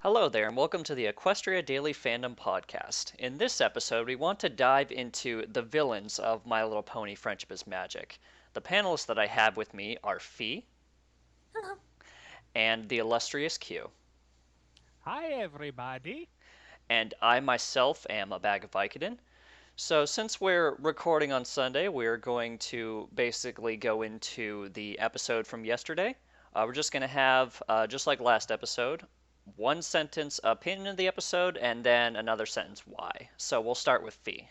Hello there, and welcome to the Equestria Daily Fandom podcast. In this episode, we want to dive into the villains of My Little Pony Friendship is Magic. The panelists that I have with me are Fee Hello. and the illustrious Q. Hi, everybody. And I myself am ABagOVicodin. So, since we're recording on Sunday, we're going to basically go into the episode from yesterday. We're just going to have, just like last episode, one sentence opinion of the episode and then another sentence why. So, we'll start with Fee.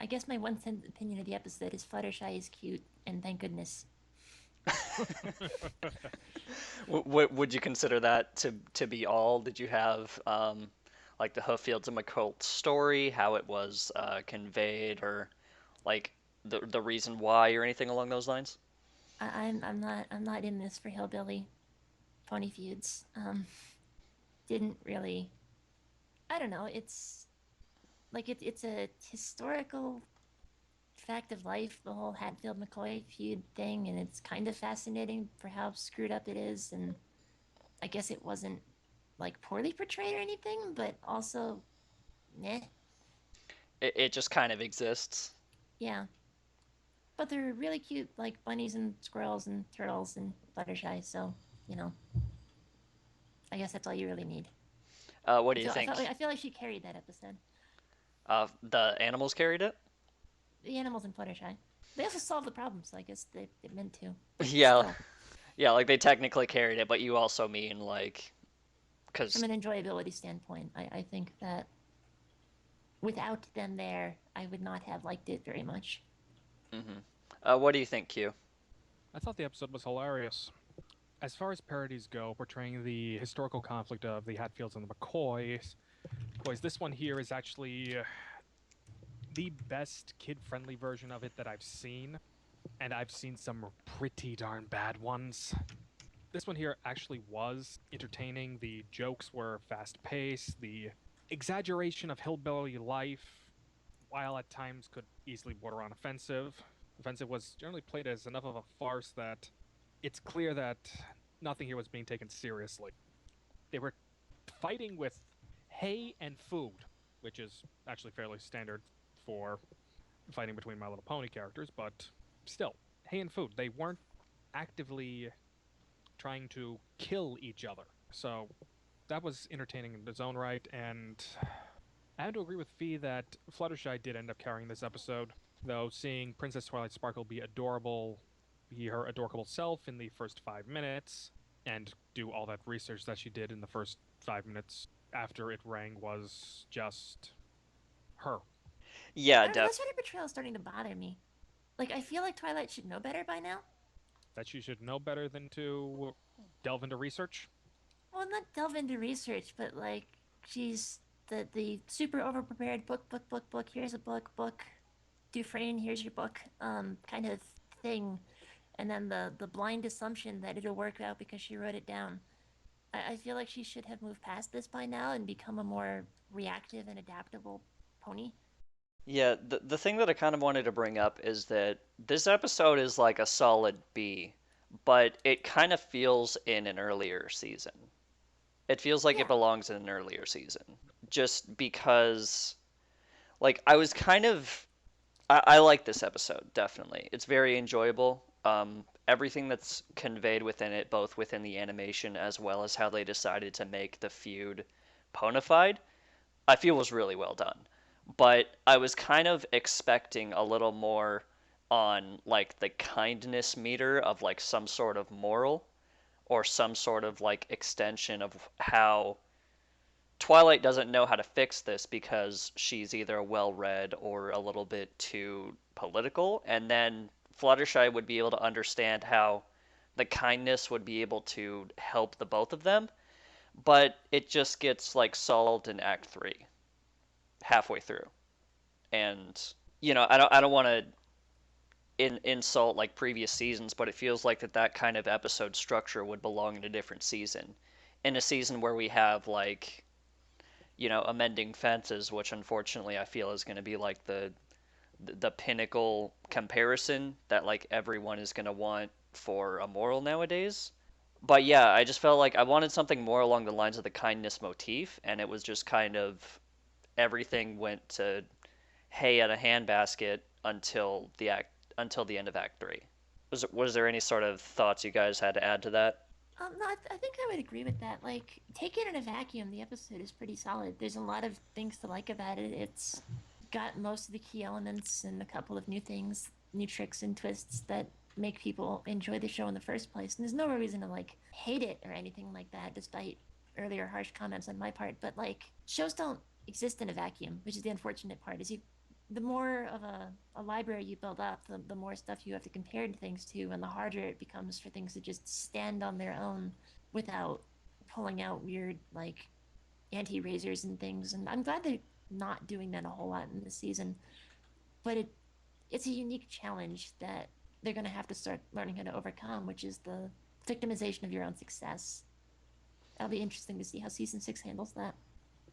I guess my one cent opinion of the episode is Fluttershy is cute, and thank goodness. Would you consider that to be all? Did you have like the Hooffields and McColt story, how it was conveyed, or like the reason why, or anything along those lines? I'm not in this for hillbilly pony feuds. Didn't really. I don't know. It's like it's a historical fact of life, the whole Hatfield McCoy feud thing, and it's kind of fascinating for how screwed up it is. And I guess it wasn't like poorly portrayed or anything, but also, meh. It just kind of exists. Yeah. But they're really cute, like bunnies and squirrels and turtles and Fluttershy. So you know, I guess that's all you really need. What do I you feel I think? felt like I feel like she carried that episode. The animals carried it? The animals in Fluttershy. They also solved the problem, so I guess they meant to. But Yeah, still, yeah, like they technically carried it, but you also mean like, from because an enjoyability standpoint, I think that without them there, I would not have liked it very much. hmm what do you think, Q? I thought the episode was hilarious. As far as parodies go, portraying the historical conflict of the Hatfields and the McCoys, this one here is actually the best kid-friendly version of it that I've seen, and I've seen some pretty darn bad ones. This one here actually was entertaining. The jokes were fast-paced. The exaggeration of hillbilly life, while at times could easily border on offensive was generally played as enough of a farce that it's clear that nothing here was being taken seriously. They were fighting with hay and food, which is actually fairly standard for fighting between My Little Pony characters, but still, hay and food. They weren't actively trying to kill each other. So that was entertaining in its own right, and I have to agree with Fee that Fluttershy did end up carrying this episode, though seeing Princess Twilight Sparkle be her adorable self in the first 5 minutes, and do all that research that she did in the first 5 minutes after it rang was just her. Yeah, I don't know. That sort of portrayal is starting to bother me. Like I feel like Twilight should know better by now. That she should know better than to delve into research. Well, not delve into research, but like she's the super overprepared book. Here's a book. Dufresne, here's your book. Kind of thing, and then the blind assumption that it'll work out because she wrote it down. I feel like she should have moved past this by now and become a more reactive and adaptable pony. Yeah, the thing that I kind of wanted to bring up is that this episode is like a solid B, but it kind of feels in an earlier season. It feels like it Yeah, belongs in an earlier season. Just because, like, I was kind of. I like this episode, definitely. It's very enjoyable. Everything that's conveyed within it, both within the animation as well as how they decided to make the feud ponified, I feel was really well done. But I was kind of expecting a little more on like the kindness meter of like some sort of moral or some sort of like extension of how Twilight doesn't know how to fix this because she's either well read or a little bit too political, and then Fluttershy would be able to understand how the kindness would be able to help the both of them, but it just gets like solved in Act 3 halfway through. And I don't want to insult like previous seasons, but it feels like that kind of episode structure would belong in a different season. In a season where we have like, amending fences, which unfortunately I feel is going to be like the pinnacle comparison that like everyone is going to want for a moral nowadays. But yeah, I just felt like I wanted something more along the lines of the kindness motif, and it was just kind of everything went to hay at a handbasket until the end of Act 3. Was there any sort of thoughts you guys had to add to that? No, I think I would agree with that. Like, take it in a vacuum, the episode is pretty solid. There's a lot of things to like about it. It's got most of the key elements and a couple of new things, new tricks and twists that make people enjoy the show in the first place. And there's no reason to like hate it or anything like that, despite earlier harsh comments on my part. But like, shows don't exist in a vacuum, which is the unfortunate part. Is you the more of a library you build up, the more stuff you have to compare things to, and the harder it becomes for things to just stand on their own without pulling out weird, like, anti razors and things. And I'm glad they're not doing that a whole lot in this season. But it's a unique challenge that they're going to have to start learning how to overcome, which is the victimization of your own success. That'll be interesting to see how season 6 handles that.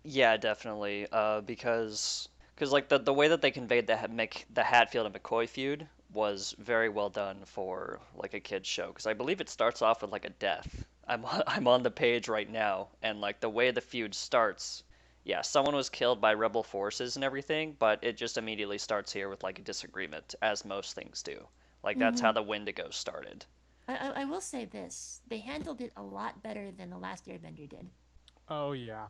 Yeah, definitely. Because like the way that they conveyed the Hatfield and McCoy feud was very well done for like a kids show. Because I believe it starts off with like a death. I'm on the page right now, and like the way the feud starts, yeah, someone was killed by rebel forces and everything, but it just immediately starts here with like a disagreement, as most things do. Like that's Mm-hmm. how the Wendigo started. I will say this: they handled it a lot better than the last Airbender did. Oh yeah.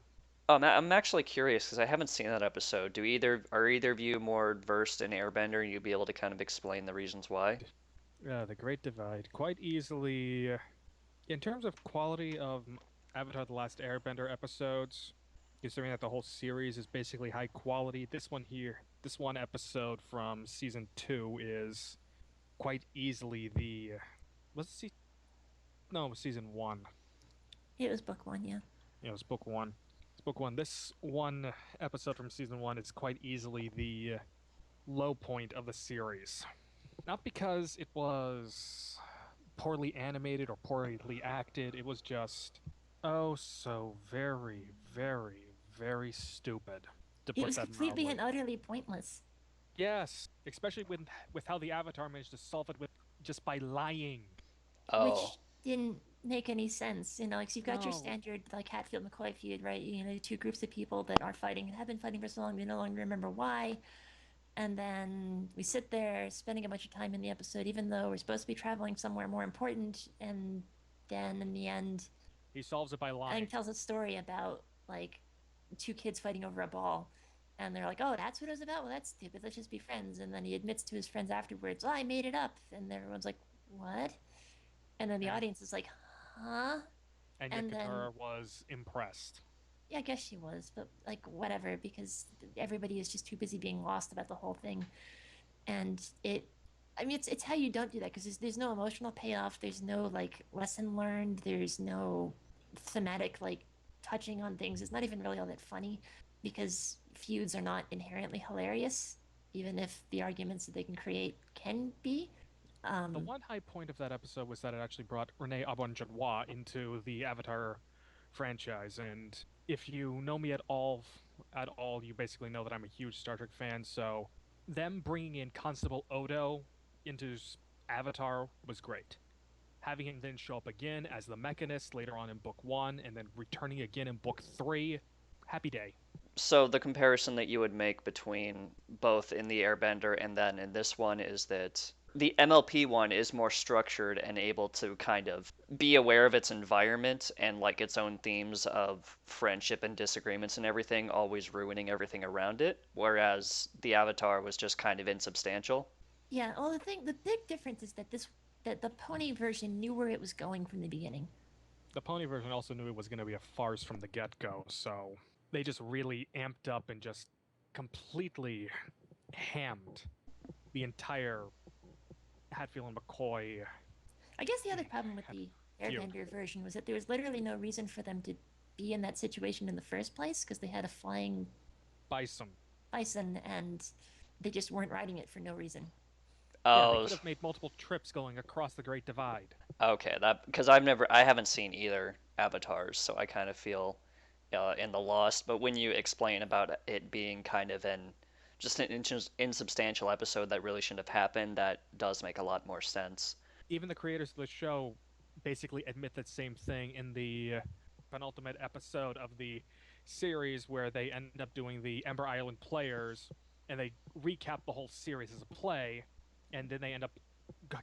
I'm actually curious because I haven't seen that episode. Are either of you more versed in Airbender and you'd be able to kind of explain the reasons why? The Great Divide. Quite easily, in terms of quality of Avatar: The Last Airbender episodes, considering that the whole series is basically high quality, this one episode from season 2 is quite easily the was it no, it was season 1. It was book 1, yeah. Yeah, it was book 1. It's book 1. This one episode from season 1 is quite easily the low point of the series. Not because it was poorly animated or poorly acted, it was just oh so very, very, very stupid, to It put was that completely mildly. and utterly pointless. Yes, especially with how the Avatar managed to solve it with just by lying. Oh, Which didn't make any sense. You know, like, so you've got your No. standard, like, Hatfield McCoy feud, right? You know, two groups of people that are fighting and have been fighting for so long they no longer remember why. And then we sit there spending a bunch of time in the episode, even though we're supposed to be traveling somewhere more important. And then in the end, He solves it by lying. Aang tells a story about like two kids fighting over a ball. And they're like, oh, that's what it was about? Well, that's stupid. Let's just be friends. And then he admits to his friends afterwards, oh, I made it up. And everyone's like, what? And then the And audience is like, huh? and yet And then, Katara was impressed. yeah, I guess she was, but like, whatever, because everybody is just too busy being lost about the whole thing. And I mean, it's how you don't do that, because there's no emotional payoff. There's no like lesson learned. There's no thematic like touching on things. It's not even really all that funny, because feuds are not inherently hilarious, even if the arguments that they can create can be. The Um, one high point of that episode was that it actually brought Renee Aubanjonois into the Avatar franchise, and if you know me at all, you basically know that I'm a huge Star Trek fan. So them bringing in Constable Odo into Avatar was great. Having him then show up again as the Mechanist later on in book 1, and then returning again in book 3, happy day. so the comparison that you would make between both in the Airbender and then in this one is that the MLP one is more structured and able to kind of be aware of its environment and like its own themes of friendship and disagreements and everything, always ruining everything around it, whereas the Avatar was just kind of insubstantial. yeah. Well, the big difference is that the pony version knew where it was going from the beginning. The pony version also knew it was going to be a farce from the get go, so they just really amped up and just completely hammed the entire Hatfield and McCoy I guess the other problem with the feud. Airbender version was that there was literally no reason for them to be in that situation in the first place, because they had a flying Bison. bison and they just weren't riding it for no reason. Yeah, they Oh, could have made multiple trips going across the Great Divide. okay, that because I haven't seen either Avatars, so I kind of feel in the lost. But when you explain about it being kind of just an insubstantial episode that really shouldn't have happened, that does make a lot more sense. Even the creators of the show basically admit that same thing in the penultimate episode of the series where they end up doing the Ember Island players and they recap the whole series as a play, and then they end up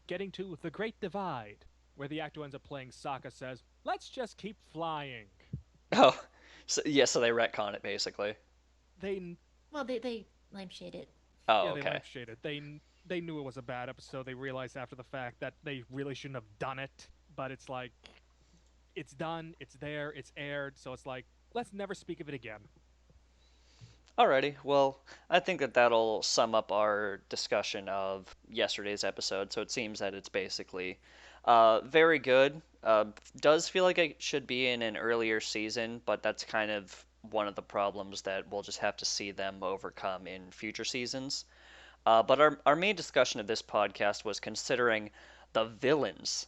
getting to the Great Divide, where the actor ends up playing Sokka says, "Let's just keep flying." Oh, so, yeah, so they retcon it basically. They Well, they lampshade it. Oh, Yeah, they okay. lampshaded it. They knew it was a bad episode. They realized after the fact that they really shouldn't have done it. But it's like, it's done, it's there, it's aired. So it's like, let's never speak of it again. Alrighty, well, I think that that'll sum up our discussion of yesterday's episode. So it seems that it's basically very good. Does feel like it should be in an earlier season, but that's kind of one of the problems that we'll just have to see them overcome in future seasons. But our main discussion of this podcast was considering the villains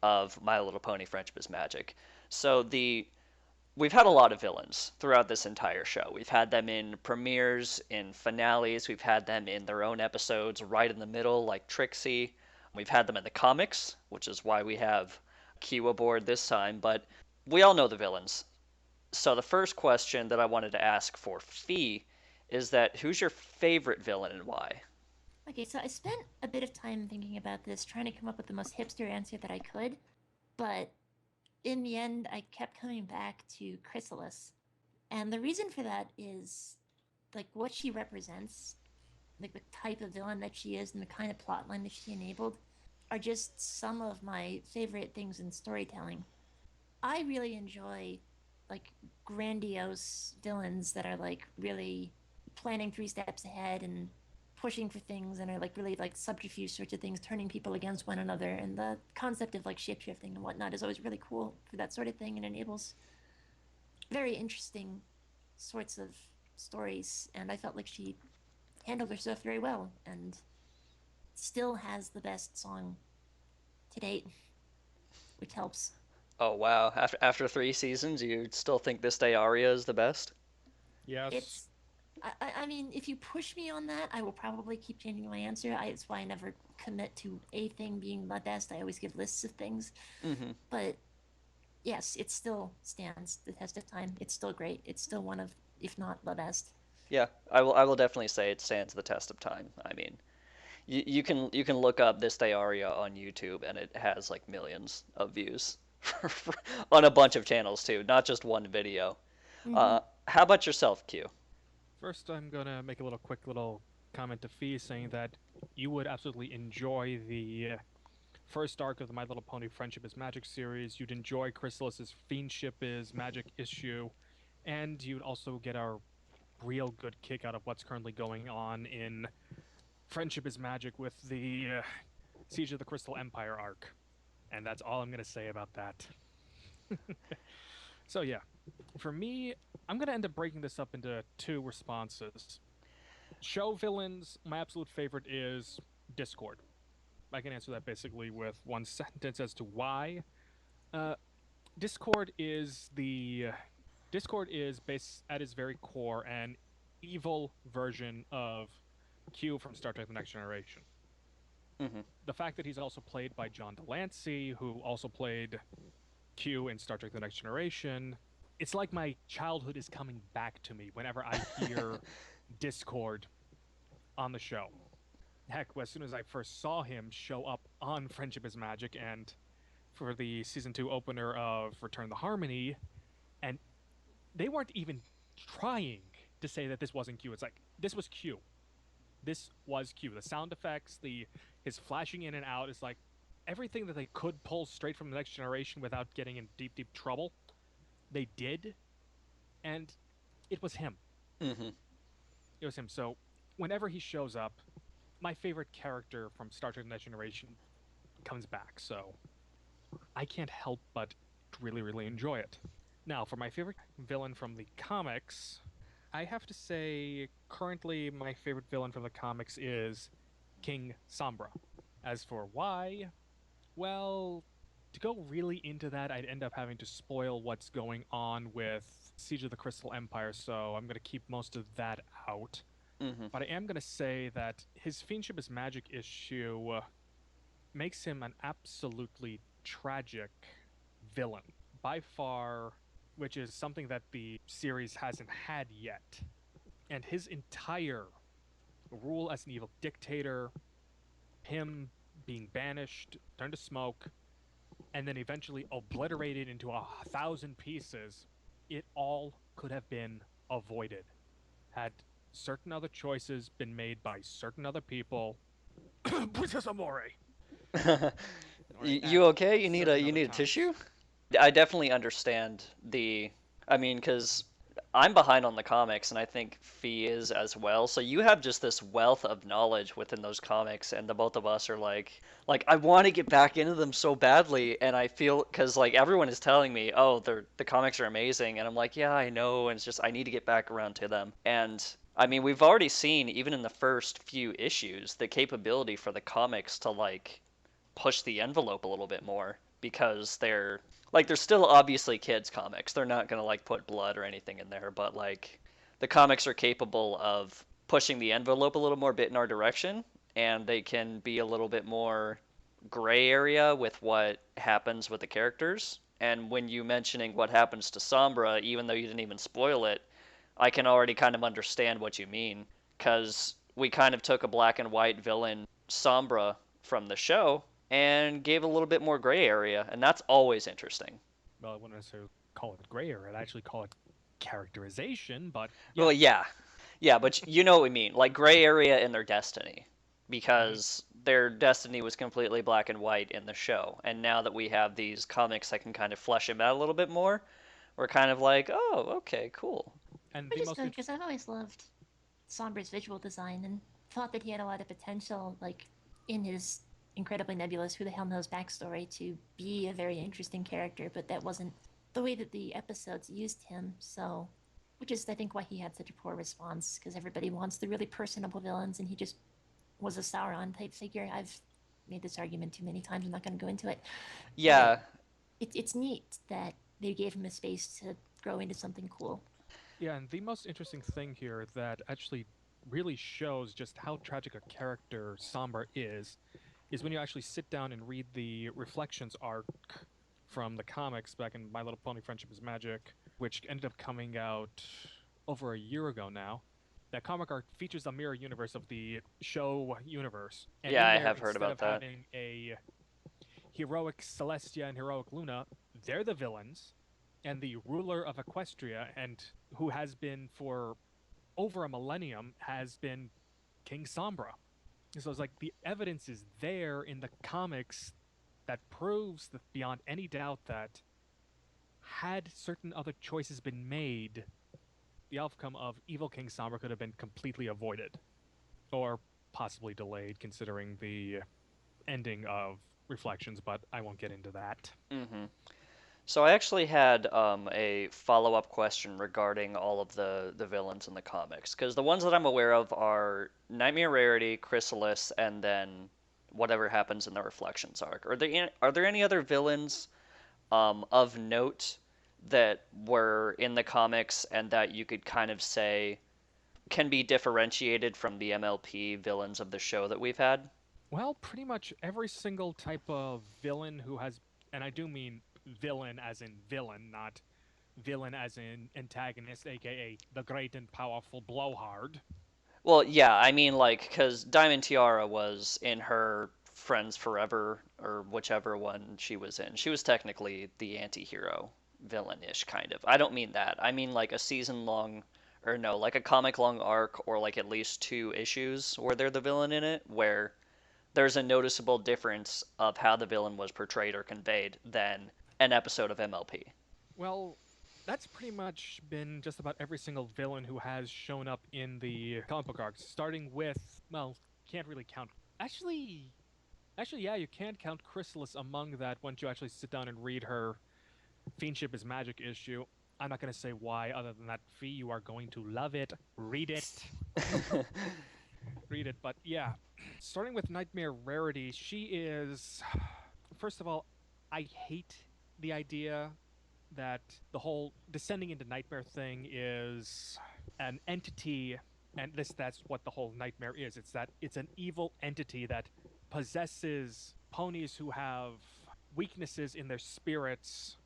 of My Little Pony Friendship is Magic. So we've had a lot of villains throughout this entire show. We've had them in premieres, in finales, we've had them in their own episodes right in the middle, like Trixie. We've had them in the comics, which is why we have Q aboard this time, but we all know the villains. So the first question that I wanted to ask for Fee is that who's your favorite villain and why? Okay, so I spent a bit of time thinking about this, trying to come up with the most hipster answer that I could, but in the end, I kept coming back to Chrysalis. And the reason for that is like what she represents, like the type of villain that she is and the kind of plotline that she enabled are just some of my favorite things in storytelling. I really enjoy like grandiose villains that are like really planning 3 steps ahead and pushing for things and are like really like subterfuge sorts of things, turning people against one another. And the concept of like shapeshifting and whatnot is always really cool for that sort of thing and enables very interesting sorts of stories. And I felt like she handled herself very well and still has the best song to date, which helps. Oh wow! After 3 seasons, you still think This Day Aria is the best? Yes. It's I mean, if you push me on that, I will probably keep changing my answer. It's why I never commit to a thing being the best. I always give lists of things. Mm-hmm. But yes, it still stands the test of time. It's still great. It's still one of, if not the best. Yeah, I will definitely say it stands the test of time. I mean, you can look up This Day Aria on YouTube and it has like millions of views on a bunch of channels too, not just one video. Mm-hmm. How about yourself, Q? First, I'm gonna make a quick little comment to Fee saying that you would absolutely enjoy the first arc of the My Little Pony Friendship is Magic series. You'd enjoy Chrysalis's Fiendship is Magic issue, and you'd also get a real good kick out of what's currently going on in Friendship is Magic with the Siege of the Crystal Empire arc. And that's all I'm gonna say about that. So yeah, for me, I'm gonna end up breaking this up into 2 responses. Show villains, my absolute favorite is Discord. I can answer that basically with one sentence as to why. Uh, Discord is the Discord is based at its very core an evil version of Q from Star Trek: The Next Generation. Mm-hmm. The fact that he's also played by John Delancey, who also played Q in Star Trek: The Next Generation, it's like my childhood is coming back to me whenever I hear Discord on the show. Heck, as soon as I first saw him show up on Friendship is Magic and for the season 2 opener of Return the Harmony, and they weren't even trying to say that this wasn't Q. It's like, this was Q. This was Q. The sound effects, his flashing in and out is like everything that they could pull straight from the Next Generation without getting in deep trouble. They did, and it was him. Mm-hmm. It was him. So whenever he shows up, my favorite character from Star Trek: The Next Generation comes back. So I can't help but really enjoy it. Now, for my favorite villain from the comics, I have to say currently my favorite villain from the comics is King Sombra. As for why, well, to go really into that, I'd end up having to spoil what's going on with Siege of the Crystal Empire, so I'm going to keep most of that out. Mm-hmm. But I am going to say that his Fiendship is Magic issue makes him an absolutely tragic villain by far, which is something that the series hasn't had yet. And his entire rule as an evil dictator, him being banished, turned to smoke, and then eventually obliterated into 1,000 pieces, it all could have been avoided had certain other choices been made by certain other people. Princess Amore. You okay? You need a Certain other times. tissue? I definitely understand the. I mean, because I'm behind on the comics, and I think Fee is as well. So you have just this wealth of knowledge within those comics, and the both of us are like I want to get back into them so badly, and I feel because like everyone is telling me, oh, the comics are amazing, and I'm like, yeah, I know, and it's just I need to get back around to them. And I mean, we've already seen even in the first few issues the capability for the comics to like push the envelope a little bit more because they're still obviously kids comics. They're not going to like put blood or anything in there, but like the comics are capable of pushing the envelope a little more bit in our direction, and they can be a little bit more gray area with what happens with the characters. And when you mentioning what happens to Sombra, even though you didn't even spoil it, I can already kind of understand what you mean because we kind of took a black and white villain Sombra from the show and gave a little bit more gray area, and that's always interesting. Well, I wouldn't necessarily call it gray area. I'd actually call it characterization, but Well, yeah, but you know what I mean, like gray area in their destiny, because their destiny was completely black and white in the show, and now that we have these comics that can kind of flesh him out a little bit more, we're kind of like, oh, okay, cool. and Which the is most good because I've always loved Sombra's visual design and thought that he had a lot of potential, like in his incredibly nebulous, who the hell knows backstory, to be a very interesting character, but that wasn't the way that the episodes used him. So, which is I think why he had such a poor response because everybody wants the really personable villains, and he just was a Sauron type figure. I've made this argument too many times. I'm not going to go into it. Yeah, It's neat that they gave him a space to grow into something cool. Yeah, and the most interesting thing here that actually really shows just how tragic a character Sombra is when you actually sit down and read the Reflections arc from the comics back in My Little Pony Friendship is Magic, which ended up coming out over a year ago now. That comic arc features a mirror universe of the show universe. And Yeah, in I there, have heard instead about of that. having a heroic Celestia and heroic Luna, they're the villains, and the ruler of Equestria, and who has been for over a millennium, has been King Sombra. So it's like the evidence is there in the comics that proves that beyond any doubt that had certain other choices been made, the outcome of evil King Sombra could have been completely avoided, or possibly delayed, considering the ending of Reflections. But I won't get into that. hmm So I actually had a follow-up question regarding all of the villains in the comics, because the ones that I'm aware of are Nightmare Rarity, Chrysalis, and then whatever happens in the Reflections arc. Are there any other villains of note that were in the comics and that you could kind of say can be differentiated from the MLP villains of the show that we've had? Well, pretty much every single type of villain who has, and I do mean villain as in villain, not villain as in antagonist, aka the great and powerful Blowhard. Well, yeah, I mean, like, because Diamond Tiara was in her Friends Forever, or whichever one she was in. She was technically the anti hero, villain-ish, kind of. I don't mean that. I mean, like, a season-long, or no, like a comic-long arc, or like at least 2 issues where they're the villain in it, where there's a noticeable difference of how the villain was portrayed or conveyed than an episode of MLP. Well, that's pretty much been just about every single villain who has shown up in the comic book arcs, starting with, well, can't really count. Actually, yeah, you can count Chrysalis among that once you actually sit down and read her Fiendship is Magic issue. I'm not going to say why, other than that, Fee, you are going to love it. Read it. Read it. But yeah, starting with Nightmare Rarity, she is. First of all, I hate the idea that the whole descending into nightmare thing is an entity, and that's what the whole nightmare is. It's that it's an evil entity that possesses ponies who have weaknesses in their spirits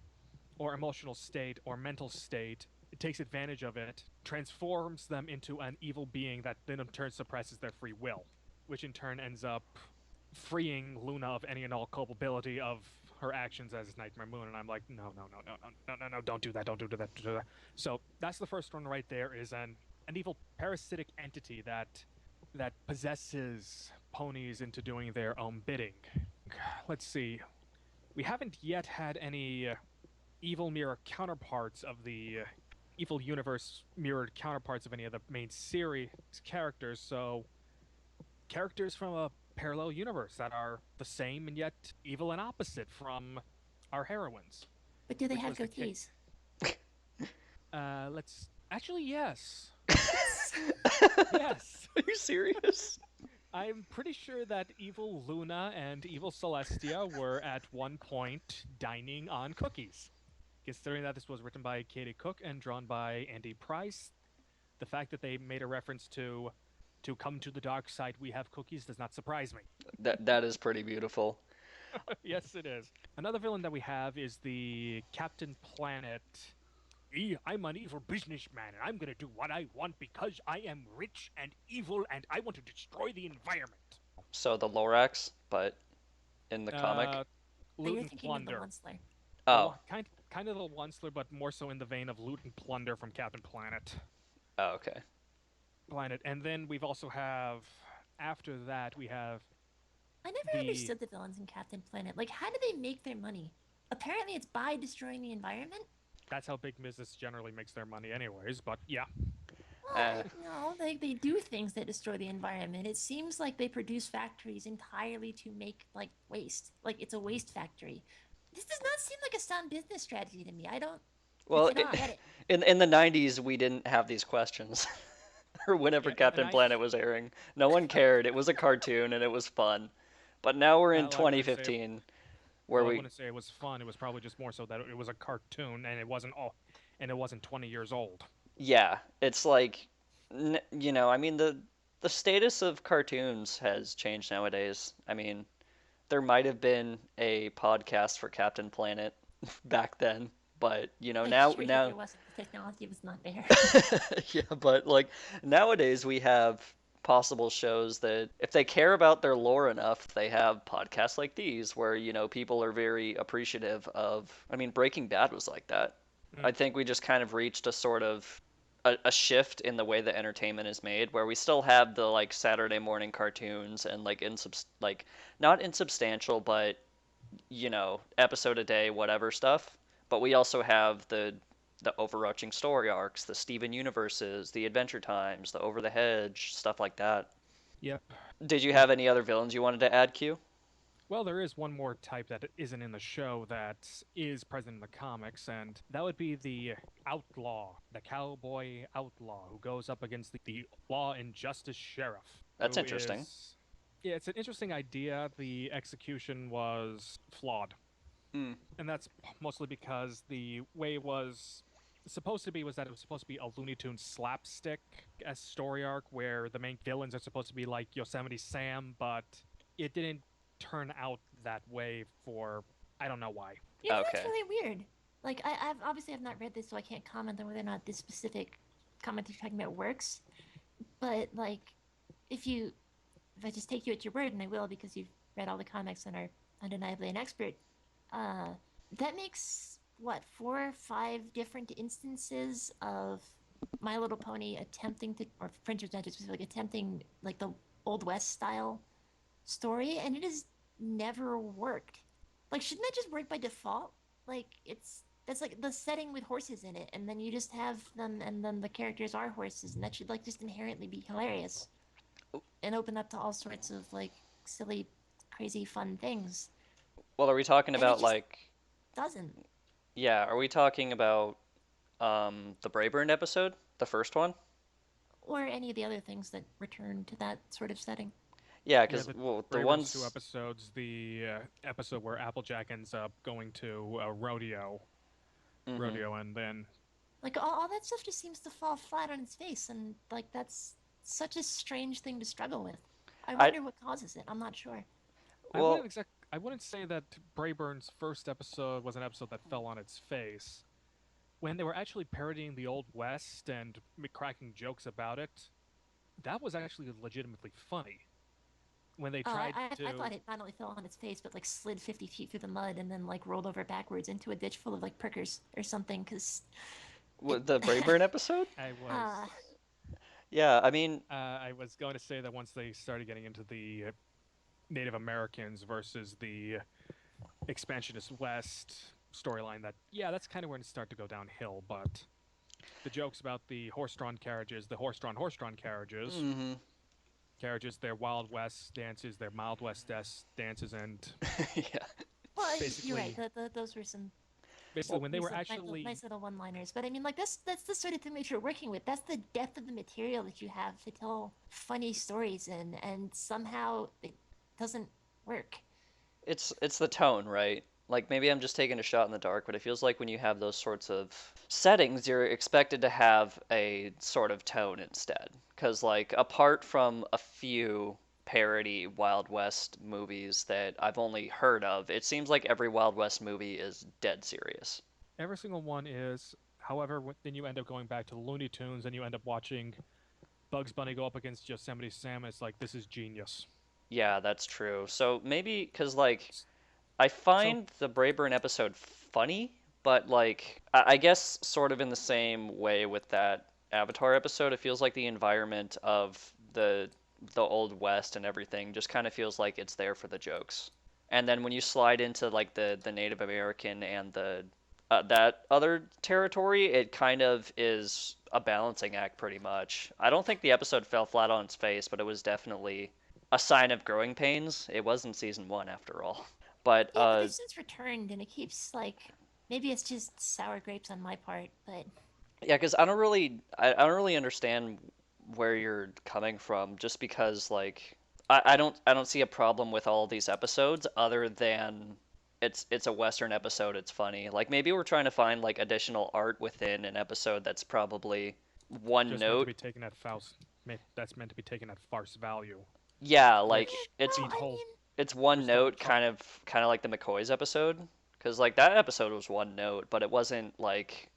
or emotional state or mental state. It takes advantage of it, transforms them into an evil being that then in turn suppresses their free will, which in turn ends up freeing Luna of any and all culpability of her actions as Nightmare Moon. And I'm like, no, don't do that, don't do that, don't do that. So that's the first one right there, is an evil parasitic entity that possesses ponies into doing their own bidding. Let's see. We haven't yet had any evil mirror counterparts of the evil universe mirrored counterparts of any of the main series characters, so characters from a parallel universe that are the same and yet evil and opposite from our heroines. But do they Which have was the goatees? Let's actually, yes. Yes. Yes. Are you serious? I'm pretty sure that evil Luna and evil Celestia were at one point dining on cookies. Considering that this was written by Katie Cook and drawn by Andy Price, the fact that they made a reference to come to the dark side, we have cookies, does not surprise me. That is pretty beautiful. Yes, it is. Another villain that we have is the Captain Planet. I'm an evil businessman, and I'm gonna do what I want because I am rich and evil, and I want to destroy the environment. So the Lorax, but in the comic. But Loot you're and thinking of the plunder. Onceler. Oh, Kind of the Onceler, but more so in the vein of loot and plunder from Captain Planet. oh, okay. And then we've also have, after that, we have I never understood the villains in Captain Planet. Like, how do they make their money? Apparently, it's by destroying the environment. that's how big business generally makes their money anyways, but yeah. Well, no, they do things that destroy the environment. It seems like they produce factories entirely to make, like, waste. Like, it's a waste factory. This does not seem like a sound business strategy to me. I don't Well, get it. in the 90s, we didn't have these questions. Or whenever Yeah, in the Captain 90s. Planet was airing. No one cared. It was a cartoon and it was fun. But now we're in Well, I wouldn't say- 2015 where I we wouldn't say it was fun. It was probably just more so that it was a cartoon and it wasn't 20 years old. yeah, it's like you know, I mean the status of cartoons has changed nowadays. I mean, there might have been a podcast for Captain Planet back then, but you know, Like, now sure, now there wasn't. The technology was not there. yeah, but like nowadays we have possible shows that if they care about their lore enough, they have podcasts like these where, you know, people are very appreciative of, I mean, Breaking Bad was like that. I think we just kind of reached a sort of a shift in the way that entertainment is made where we still have the like Saturday morning cartoons and like like not insubstantial but you know, episode a day whatever stuff, but we also have the overarching story arcs, the Steven universes, the Adventure Times, the Over the Hedge, stuff like that. Yep. Did you have any other villains you wanted to add, Q? Well, there is one more type that isn't in the show that is present in the comics, and that would be the outlaw, the cowboy outlaw who goes up against the law and justice sheriff. That's who interesting. Yeah, it's an interesting idea. The execution was flawed. Mm. And that's mostly because the way it was supposed to be was that it was supposed to be a Looney Tunes slapstick as story arc where the main villains are supposed to be like Yosemite Sam, but it didn't turn out that way for I don't know why. Yeah, Okay. that's really weird. Like, I've obviously I've not read this, so I can't comment on whether or not this specific comment you're talking about works. But like, if I just take you at your word, and I will because you've read all the comics and are undeniably an expert, that makes what 4 or 5 different instances of My Little Pony attempting to, or Prince's Dungeon specifically, attempting like the Old West style story, and it has never worked. Like, shouldn't that just work by default? Like, that's like the setting with horses in it, and then you just have them, and then the characters are horses, and that should like just inherently be hilarious, and open up to all sorts of like silly, crazy, fun things. Well, are we talking And it about just like, doesn't. yeah, are we talking about the Brayburn episode, the first one? Or any of the other things that return to that sort of setting. Yeah, because the well, the Braver's ones 2 episodes, the episode where Applejack ends up going to a rodeo, Mhm. and then Like, all that stuff just seems to fall flat on its face, and like that's such a strange thing to struggle with. I wonder what causes it. I'm not sure. I Well, wouldn't I wouldn't say that Brayburn's first episode was an episode that fell on its face. When they were actually parodying the Old West and cracking jokes about it, that was actually legitimately funny. When they Oh, tried I thought to. it not only fell on its face, but like slid 50 feet through the mud and then like rolled over backwards into a ditch full of like prickers or something. Because it, The Brayburn episode? I was. uh, Yeah, I mean, I was going to say that once they started getting into the Native Americans versus the expansionist West storyline, that yeah, that's kind of when it started to go downhill. But the jokes about the horse-drawn carriages, the horse-drawn carriages, mhm. their Wild West dances, their Mild West dances, and Yeah. well, you're basically, right. Those were some when they nice, were nice little one-liners. But I mean, like that's the sort of thing that you're working with. That's the depth of the material that you have to tell funny stories in, and somehow it doesn't work. It's the tone, right? Like maybe I'm just taking a shot in the dark, but it feels like when you have those sorts of settings, you're expected to have a sort of tone instead. Because like apart from a few parody Wild West movies that I've only heard of, it seems like every Wild West movie is dead serious. every single one is. However, then you end up going back to the Looney Tunes and you end up watching Bugs Bunny go up against Yosemite Sam. It's like this is genius. Yeah, that's true. So maybe because like S- I So find the Brayburn episode funny, but like I guess sort of in the same way with that Avatar episode, it feels like the environment of the Old West and everything just kind of feels like it's there for the jokes. And then when you slide into like the Native American and the that other territory, it kind of is a balancing act pretty much. I don't think the episode fell flat on its face, but it was definitely a sign of growing pains. It was in season 1 after all. But Yeah, but they've since returned, and it keeps like maybe it's just sour grapes on my part, but yeah, because I don't really understand where you're coming from. Just because like I don't see a problem with all of these episodes other than it's a Western episode. It's funny. Like maybe we're trying to find like additional art within an episode that's probably one just meant to note. be taken at farce. That's meant to be taken at farce value, Yeah, yeah, like which no, the I whole mean, it's one just don't note, try. kind of like the McCoy's episode. Because like that episode was one note, but it wasn't like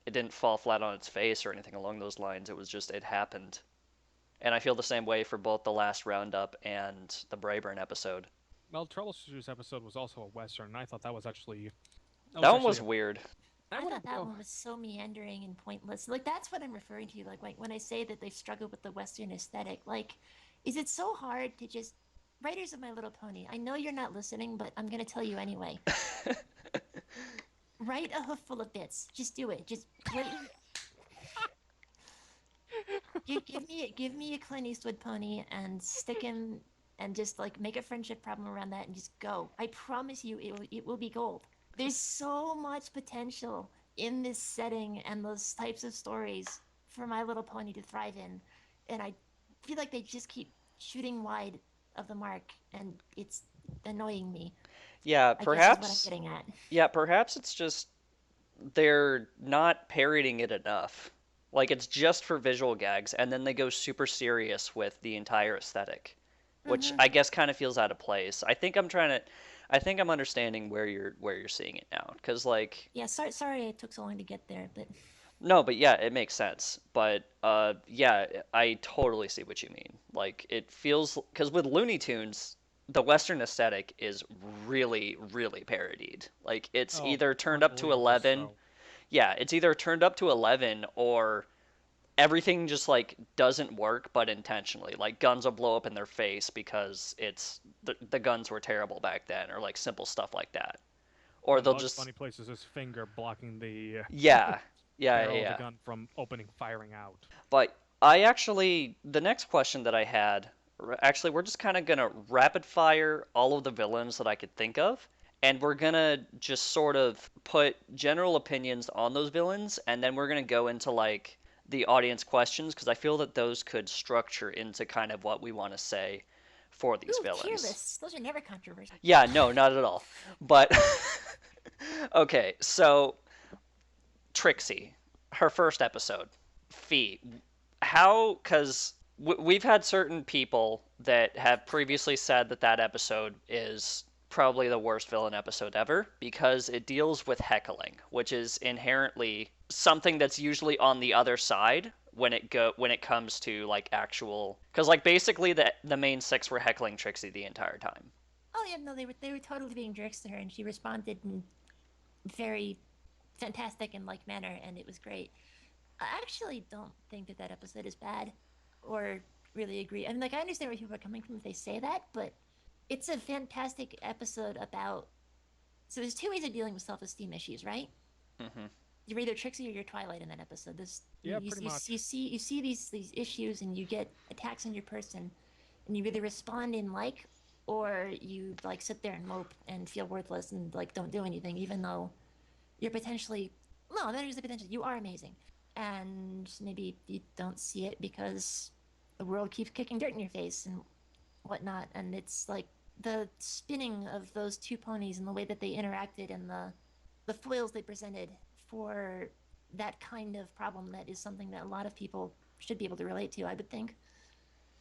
it didn't fall flat on its face or anything along those lines. It was just it happened. And I feel the same way for both the last roundup and the Brayburn episode. Well, Troubleshooter's episode was also a western, and I thought that That was one actually was a. weird. I I thought wouldn't that go. one was so meandering and pointless. Like that's what I'm referring to. Like when I say that they struggle with the Western aesthetic, like, is it so hard to just writers of My Little Pony? I know you're not listening, but I'm gonna tell you anyway. Write a hoof full of bits. Just do it. Just blatant. Give me a Clint Eastwood pony and stick him and just like make a friendship problem around that and just go. I promise you, it will be gold. There's so much potential in this setting and those types of stories for My Little Pony to thrive in, and I feel like they just keep shooting wide of the mark, and it's annoying me. Yeah, I guess is what I'm perhaps. getting at. Yeah, perhaps it's just they're not parodying it enough. Like it's just for visual gags, and then they go super serious with the entire aesthetic, which Mm-hmm. I guess kind of feels out of place. I think I'm understanding where you're seeing it now, because like Yeah, sorry it took so long to get there, but no, but yeah, it makes sense. But yeah, I totally see what you mean. Like it feels because with Looney Tunes, the Western aesthetic is really parodied. Like it's Oh, either turned up to unbelievably 11. so. Yeah, it's either turned up to 11 or everything just like doesn't work but intentionally. Like guns will blow up in their face because the guns were terrible back then or like simple stuff like that. Or When they'll Bugs just Bunny places his finger blocking the yeah. Yeah, yeah, barrel of the yeah. gun from firing out. But the next question that I had, actually, we're just kind of gonna rapid fire all of the villains that I could think of, and we're gonna just sort of put general opinions on those villains, and then we're gonna go into like the audience questions because I feel that those could structure into kind of what we want to say for these ooh, tier villains. lists. Those are never controversial. Yeah, no, not at all. But okay, so Trixie, her first episode, Fee. How? Because we've had certain people that have previously said that that episode is probably the worst villain episode ever because it deals with heckling, which is inherently something that's usually on the other side when it comes to like actual, because like basically the main six were heckling Trixie the entire time. Oh yeah, no, they were totally being jerks to her, and she responded in very fantastic and like manner, and it was great. I actually don't think that episode is bad, or really agree. I mean, like I understand where people are coming from if they say that, but it's a fantastic episode about. So there's two ways of dealing with self-esteem issues, right? Hmm. You're either Trixie or you're Twilight in that episode. This Yeah, pretty much. you see these issues and you get attacks on your person, and you either respond in like, or you like sit there and mope and feel worthless and like don't do anything, even though you're potentially no, there's the potential you are amazing, and maybe you don't see it because the world keeps kicking dirt in your face and whatnot, and it's like the spinning of those two ponies and the way that they interacted and the foils they presented for that kind of problem that is something that a lot of people should be able to relate to, I would think.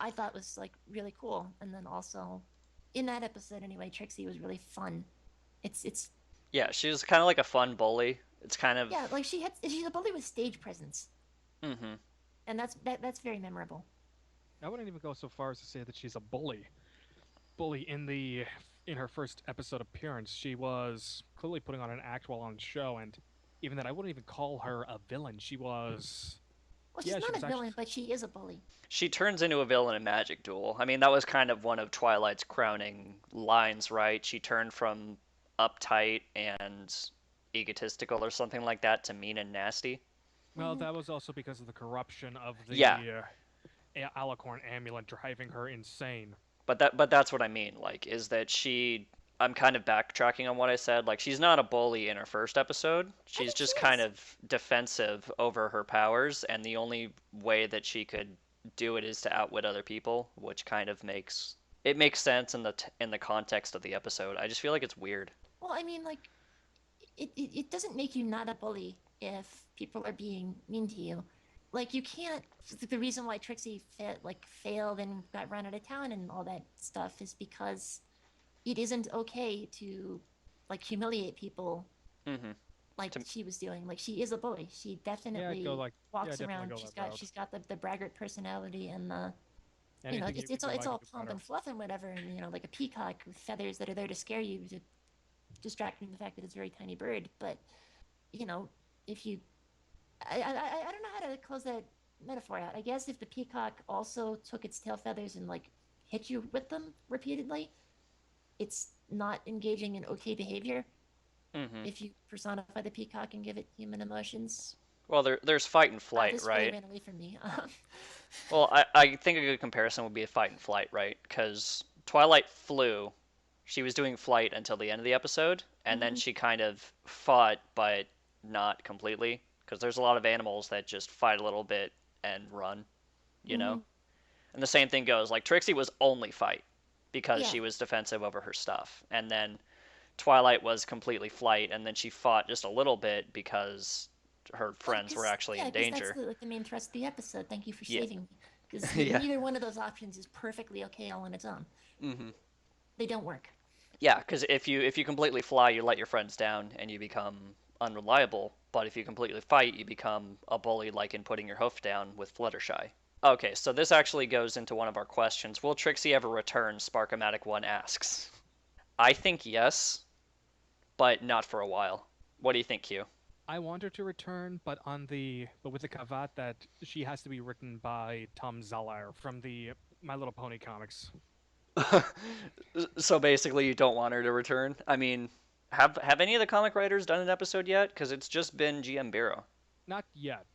I thought was like really cool. And then also in that episode anyway, Trixie was really fun. It's Yeah, she was kind of like a fun bully. It's kind of. yeah, like she's a bully with stage presence. Hmm. And that's very memorable. I wouldn't even go so far as to say that she's a bully. Bully in her first episode appearance, she was clearly putting on an act while on the show, and even that I wouldn't even call her a villain. She was Well, she's yeah, she not was a actually villain, but she is a bully. She turns into a villain in Magic Duel. I mean, that was kind of one of Twilight's crowning lines, right? She turned from uptight and egotistical or something like that to mean and nasty. well, Mm-hmm. that was also because of the corruption of Yeah, the Alicorn amulet driving her insane. but that's what I mean. Like, is that she? I'm kind of backtracking on what I said. Like, she's not a bully in her first episode. I She's think she just kind is. of defensive over her powers, and the only way that she could do it is to outwit other people, which kind of makes sense in in the context of the episode. I just feel like it's weird. Well, I mean, like it doesn't make you not a bully if people are being mean to you. Like you can't. The reason why Trixie failed and got run out of town and all that stuff is because it isn't okay to like humiliate people Hmm. like To, she was doing. Like she is a bully. She Yeah, go definitely like yeah, walks definitely around. go that route. She's got the braggart personality and the Anything you can do, it's I can all do pomp better. and fluff and whatever, and like a peacock with feathers that are there to scare you to distract from the fact that it's a very tiny bird. But you know, if you, I don't know how to close that metaphor out. I guess if the peacock also took its tail feathers and like hit you with them repeatedly, it's not engaging in okay behavior. hmm. If you personify the peacock and give it human emotions, Well, there's fight and flight, this really right? ran away from me. Well, I think a good comparison would be a fight and flight, right? Because Twilight flew, she was doing flight until the end of the episode, and then Mhm. she kind of fought, but not completely. Because there's a lot of animals that just fight a little bit and run, you know? Mhm. And the same thing goes, like, Trixie was only fight because Yeah. she was defensive over her stuff. And then Twilight was completely flight, and then she fought just a little bit because her Well, friends were actually in because that's danger. the main thrust of the episode. Thank you for Yeah. saving me. Because Yeah. neither one of those options is perfectly okay all on its own. Hmm. They don't work. Yeah, because if you completely fly, you let your friends down and you become unreliable. But if you completely fight, you become a bully, like in putting your hoof down with Fluttershy. Okay, so this actually goes into one of our questions. Will Trixie ever return? Sparkomatic1 asks. I think yes, but not for a while. What do you think, Q? I want her to return, but with the caveat that she has to be written by Tom Zallar from the My Little Pony comics. So basically, you don't want her to return. I mean, have any of the comic writers done an episode yet? Because it's just been GM Bureau. Not yet.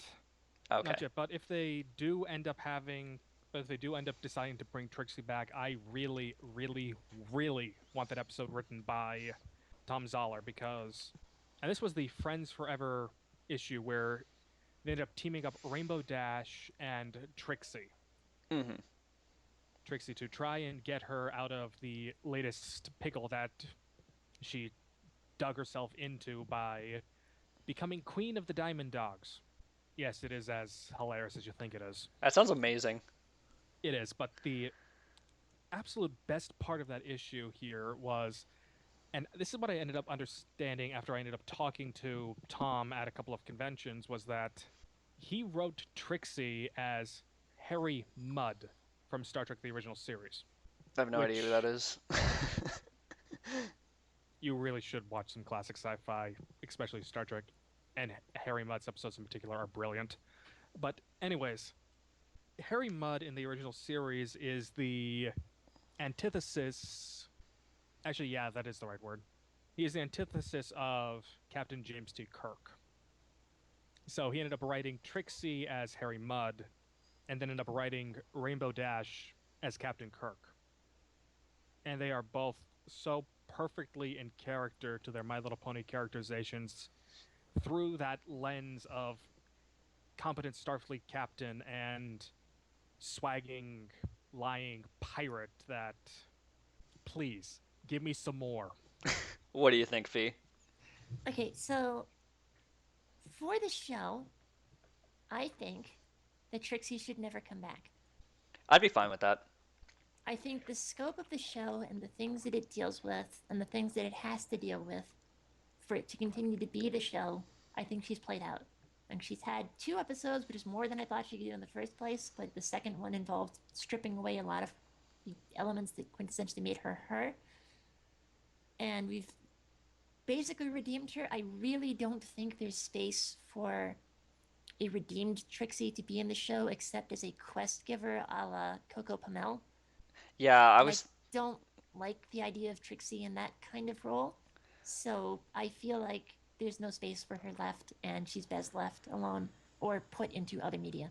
Okay. Not yet, but if they do end up deciding to bring Trixie back, I really, really, really want that episode written by Tom Zahler because, and this was the Friends Forever issue where they ended up teaming up Rainbow Dash and Trixie. Hmm. Trixie to try and get her out of the latest pickle that she dug herself into by becoming Queen of the Diamond Dogs. Yes, it is as hilarious as you think it is. That sounds amazing. It is, but the absolute best part of that issue here was And this is what I ended up understanding after I ended up talking to Tom at a couple of conventions, was that he wrote Trixie as Harry Mudd from Star Trek the original series, I have no idea who that which is. you really should watch some classic sci-fi, especially Star Trek, and Harry Mudd's episodes in particular are brilliant. But anyways, Harry Mudd in the original series is the antithesis. Actually, yeah, that is the right word. He is the antithesis of Captain James T. Kirk. So he ended up writing Trixie as Harry Mudd, and then ended up writing Rainbow Dash as Captain Kirk. And they are both so perfectly in character to their My Little Pony characterizations through that lens of competent Starfleet captain and swagging, lying pirate that, please, give me some more. What do you think, Fee? Okay, so for the show, I think that Trixie should never come back. I'd be fine with that. I think the scope of the show and the things that it deals with and the things that it has to deal with for it to continue to be the show, I think she's played out. And she's had 2 episodes, which is more than I thought she could do in the first place. But the second one involved stripping away a lot of the elements that quintessentially made her her. And we've basically redeemed her. I really don't think there's space for a redeemed Trixie to be in the show except as a quest giver a la Coco Pamel. Yeah, I And I was. don't like the idea of Trixie in that kind of role. So I feel like there's no space for her left, and she's best left alone or put into other media.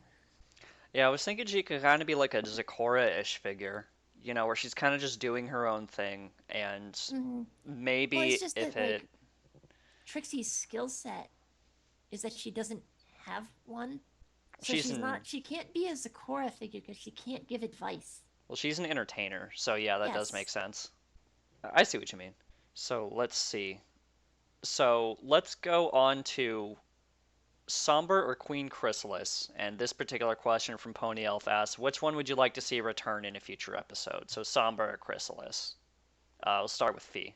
Yeah, I was thinking she could kind of be like a Zakora-ish figure, where she's kind of just doing her own thing, and Mm-hmm. Well, it's maybe just if that, it. like, Trixie's skill set is that she doesn't have one. So She's an. she can't be a Zakora figure because she can't give advice. Well, she's an entertainer, so yeah, that does make Yes. sense. I see what you mean. So let's see. So let's go on to Somber or Queen Chrysalis. And this particular question from Pony Elf asks, which one would you like to see return in a future episode? So Somber or Chrysalis? We'll start with Fee.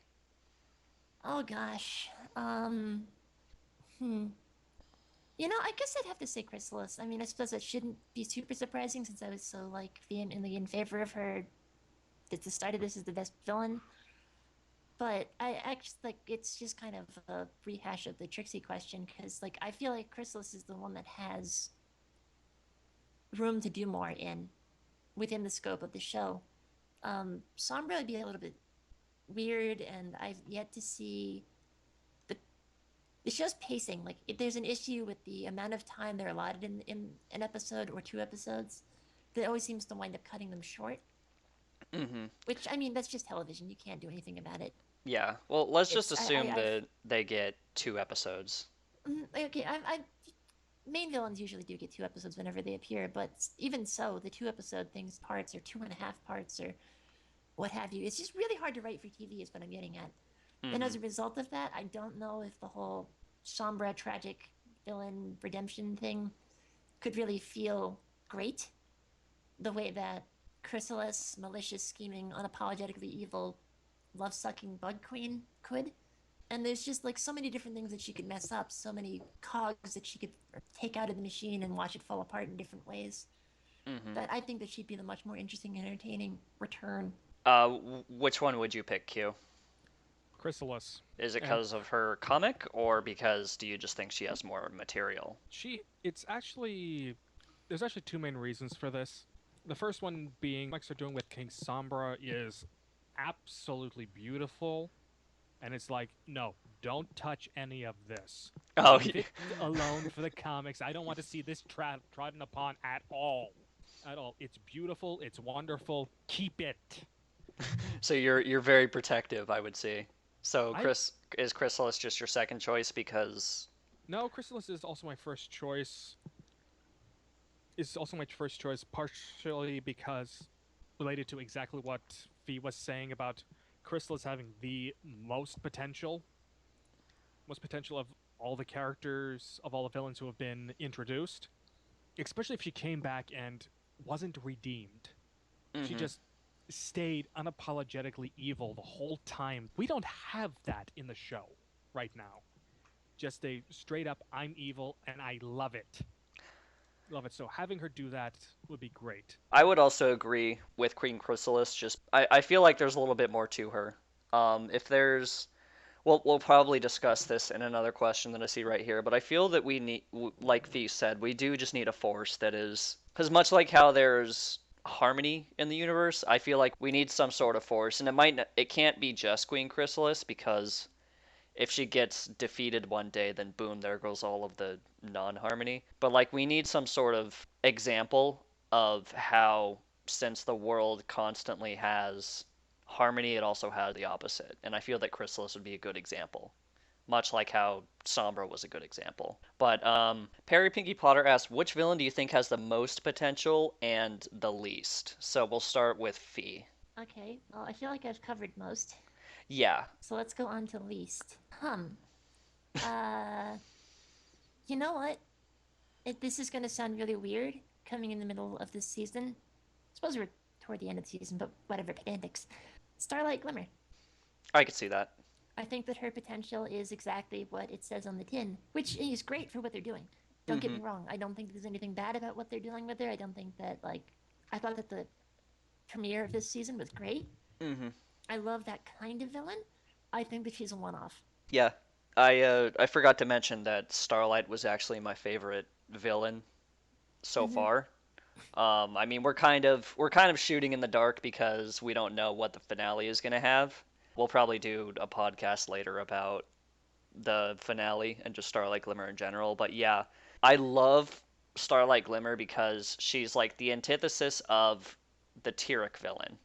Oh gosh. Hmm. I guess I'd have to say Chrysalis. I mean, I suppose that shouldn't be super surprising since I was so like vehemently in favor of her at the start of this as the best villain. But I actually like it's just kind of a rehash of the Trixie question because like I feel like Chrysalis is the one that has room to do more in within the scope of the show. Sombra would be a little bit weird, and I've yet to see the the show's pacing. Like, if there's an issue with the amount of time they're allotted in an episode or 2 episodes, that always seems to wind up cutting them short. Mm-hmm. Which I mean, that's just television. You can't do anything about it. Yeah. Well, let's just It's assume I've that they get 2 episodes. okay. I main villains usually do get 2 episodes whenever they appear, but even so, the 2 episode things parts or 2.5 parts or what have you. It's just really hard to write for TV, is what I'm getting at. And Mm-hmm. as a result of that, I don't know if the whole Sombra tragic villain redemption thing could really feel great the way that Chrysalis, malicious, scheming, unapologetically evil, love sucking bug queen could. And there's just like so many different things that she could mess up, so many cogs that she could take out of the machine and watch it fall apart in different ways. Mm-hmm. That I think that she'd be the much more interesting and entertaining return. Which one would you pick, Q? Chrysalis. Is it And because of her comic, or because do you just think she has more material? it's actually, there's actually two main reasons for this. The first one being, like they're doing with King Sombra, is absolutely beautiful. And it's like, no, don't touch any of this. Oh, Leave it alone for the comics. I don't want to see this trodden upon at all. At all. It's beautiful. It's wonderful. Keep it. so you're very protective, I would say. So I is Chrysalis just your second choice because? No, Chrysalis is also my first choice. Is also my first choice, partially because related to exactly what Fee was saying about Chrysalis having the most potential of all the characters, of all the villains who have been introduced. Especially if she came back and wasn't redeemed. She Mm-hmm. just stayed unapologetically evil the whole time. We don't have that in the show right now. Just a straight up, I'm evil and I love it. Love it. So having her do that would be great. I would also agree with Queen Chrysalis. I feel like there's a little bit more to her. If there's, we'll probably discuss this in another question that I see right here, but I feel that we need, like Fee said, we do just need a force that is, because much like how there's harmony in the universe, I feel like we need some sort of force, and it can't be just Queen Chrysalis, because if she gets defeated one day, then boom, there goes all of the non-harmony. But like we need some sort of example of how, since the world constantly has harmony, it also has the opposite. And I feel that Chrysalis would be a good example, much like how Sombra was a good example. But Perry Pinky Potter asks, which villain do you think has the most potential and the least? So we'll start with Fee. Okay, well, I feel like I've covered most. Yeah. So let's go on to least. Uh, you know what? This is going to sound really weird coming in the middle of this season. I suppose we're toward the end of the season, but whatever, pedantics. Starlight Glimmer. I could see that. I think that her potential is exactly what it says on the tin, which is great for what they're doing. Don't get me wrong. I don't think there's anything bad about what they're doing with her. I don't think that, I thought that the premiere of this season was great. I love that kind of villain. I think that she's a one-off. Yeah, I forgot to mention that Starlight was actually my favorite villain so far. I mean, we're kind of shooting in the dark because we don't know what the finale is gonna have. We'll probably do a podcast later about the finale and just Starlight Glimmer in general. But yeah, I love Starlight Glimmer because she's like the antithesis of the Tyrek villain.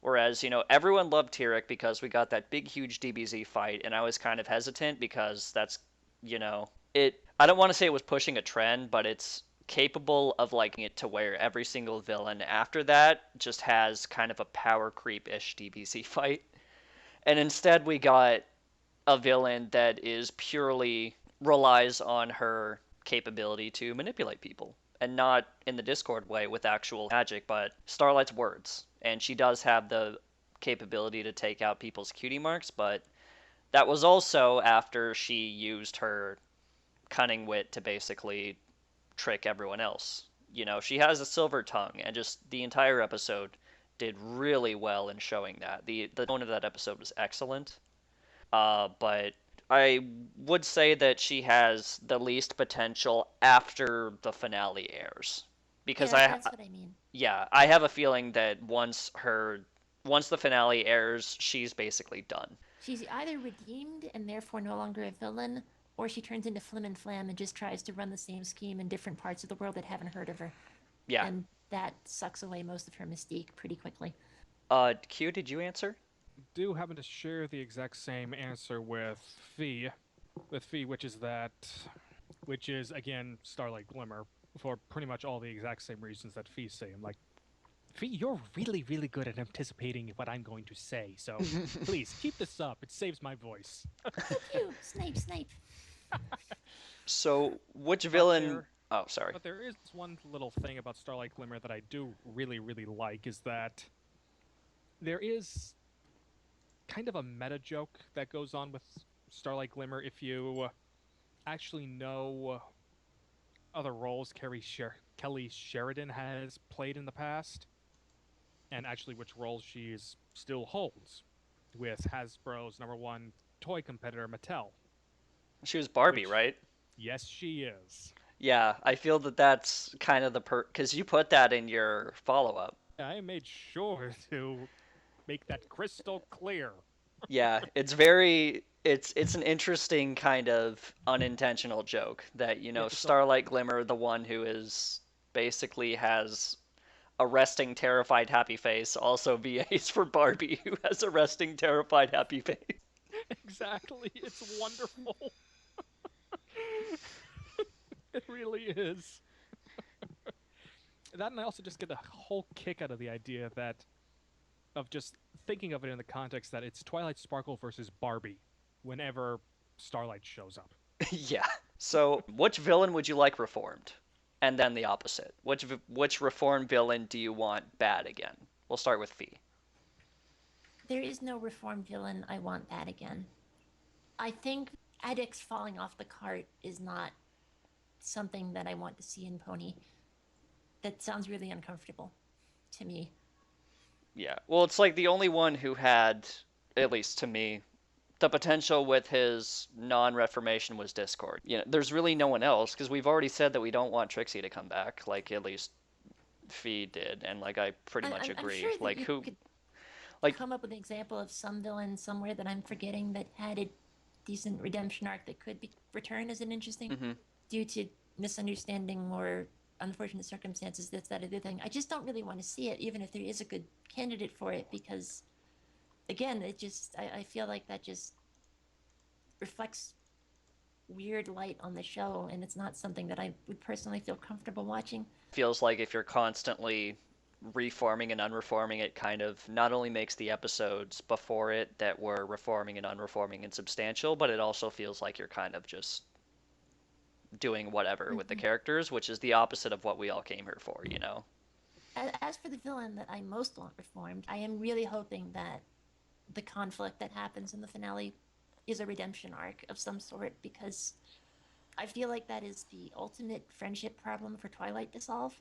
Whereas, everyone loved Tyrek because we got that big, huge DBZ fight, and I was kind of hesitant because that's, I don't want to say it was pushing a trend, but it's capable of liking it to where every single villain after that just has kind of a power creep-ish DBZ fight. And instead we got a villain that is purely relies on her capability to manipulate people. And not in the Discord way with actual magic, but Starlight's words. And she does have the capability to take out people's cutie marks, but that was also after she used her cunning wit to basically trick everyone else. She has a silver tongue, and just the entire episode did really well in showing that. The tone of that episode was excellent. But I would say that she has the least potential after the finale airs. Because That's what I mean. yeah, I have a feeling that once the finale airs, she's basically done. She's either redeemed and therefore no longer a villain, or she turns into Flim and Flam and just tries to run the same scheme in different parts of the world that haven't heard of her. Yeah. And that sucks away most of her mystique pretty quickly. Q, did you answer? Do happen to share the exact same answer with Fee, which is again Starlight Glimmer for pretty much all the exact same reasons that Fee's saying. Like, Fee, you're really, really good at anticipating what I'm going to say, so please keep this up. It saves my voice. Phew, Snape. So, which villain? Oh, sorry. But there is one little thing about Starlight Glimmer that I do really, really like, is that there is kind of a meta joke that goes on with Starlight Glimmer if you actually know other roles Kelly Sheridan has played in the past, and actually which roles she still holds with Hasbro's #1 toy competitor, Mattel. She was Barbie, right? Yes, she is. Yeah, I feel that that's kind of because you put that in your follow-up. I made sure to make that crystal clear. Yeah, it's an interesting kind of unintentional joke that, Starlight Glimmer, the one who is basically has a resting, terrified, happy face, also VAs for Barbie, who has a resting, terrified, happy face. Exactly, it's wonderful. It really is. That, and I also just get a whole kick out of the idea of just thinking of it in the context that it's Twilight Sparkle versus Barbie whenever Starlight shows up. Yeah. So, which villain would you like reformed? And then the opposite. Which reformed villain do you want bad again? We'll start with Fee. there is no reformed villain. I want that again. I think addicts falling off the cart is not something that I want to see in Pony. That sounds really uncomfortable to me. Yeah. Well, it's like the only one who had, at least to me, the potential with his non-reformation was Discord. You know, there's really no one else because we've already said that we don't want Trixie to come back. Like at least Fee did, and like I pretty much I'm agree. sure that Like you who, could like come up with an example of some villain somewhere that I'm forgetting that had a decent redemption arc that could be returned as an interesting mhm. due to misunderstanding or unfortunate circumstances, this, that, other thing. I just don't really want to see it, even if there is a good candidate for it, because again, I feel like that just reflects weird light on the show, and it's not something that I would personally feel comfortable watching. Feels like if you're constantly reforming and unreforming, it kind of not only makes the episodes before it that were reforming and unreforming insubstantial, but it also feels like you're kind of just doing whatever with the Mm-hmm. characters, which is the opposite of what we all came here for, you know? As for the villain that I most want reformed, I am really hoping that the conflict that happens in the finale is a redemption arc of some sort, because I feel like that is the ultimate friendship problem for Twilight to solve,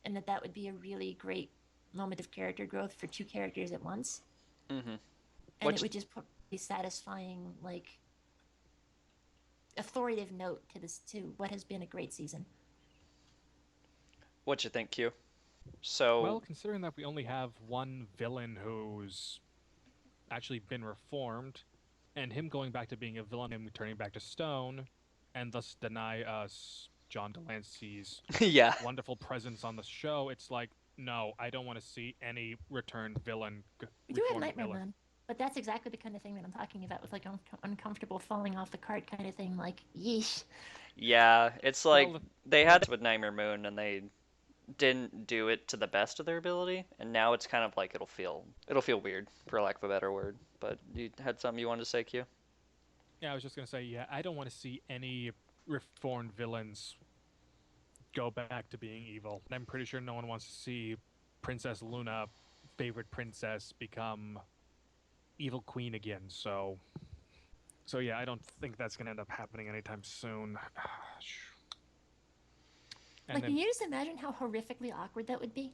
and that would be a really great moment of character growth for two characters at once, Mm-hmm. and it Which, would just be satisfying, like authoritative note to this, to what has been a great season. what you think, Q? So, Well, considering that we only have one villain who's actually been reformed, and him going back to being a villain and returning back to Stone, and thus deny us John Delancey's yeah, wonderful presence on the show, it's like, no, I don't want to see any returned villain, We do have reformed Nightmare villain. Moon, but that's exactly the kind of thing that I'm talking about with like uncomfortable falling off the cart kind of thing. Like, yeesh. yeah, it's like Well, they had this with Nightmare Moon and they didn't do it to the best of their ability, and now it's kind of like it'll feel weird for lack of a better word. But you had something you wanted to say, Q? yeah, I was just gonna say, yeah, I don't want to see any reformed villains go back to being evil. And I'm pretty sure no one wants to see Princess Luna, favorite princess, become evil queen again. So yeah, I don't think that's gonna end up happening anytime soon. And Like, can then you just imagine how horrifically awkward that would be?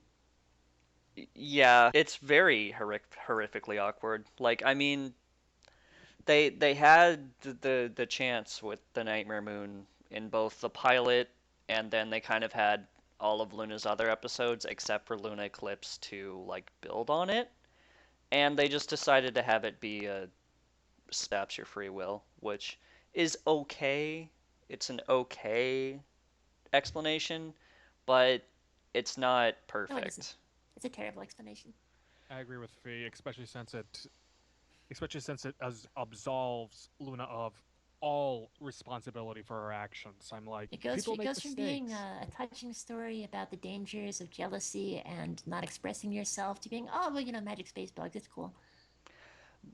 Yeah, it's very horrifically awkward. Like, I mean, they had the chance with the Nightmare Moon in both the pilot and then they kind of had all of Luna's other episodes except for Luna Eclipse to like build on it, and they just decided to have it be a stops your free will, which is okay. It's an okay explanation, but it's not No, it isn't. perfect. It's a terrible explanation. I agree with Fee, especially since it absolves Luna of all responsibility for her actions. I'm like, people It make goes from being mistakes. a touching story about the dangers of jealousy and not expressing yourself to being, oh well, magic space bugs, it's cool.